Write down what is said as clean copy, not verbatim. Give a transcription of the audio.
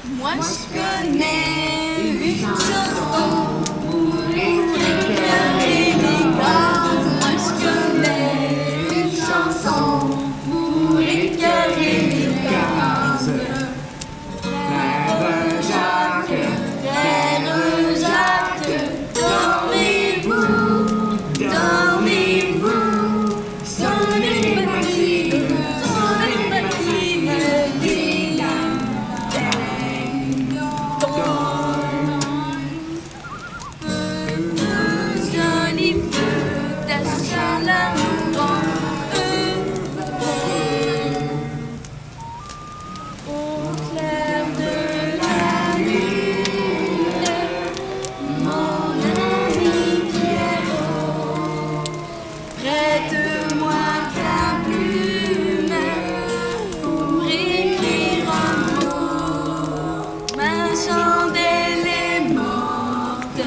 Moi je connais une chanson pour les cœurs et les gaz. Moi je connais une chanson pour les cœurs et les gaz. Frère Jacques, frère Jacques, dormez-vous, dormez-vous, sonnez les matines, joli feu d'acharnement, au clair de la lune, mon ami Pierrot, prête-moi ta plume pour écrire un mot. Ma chandelle est morte.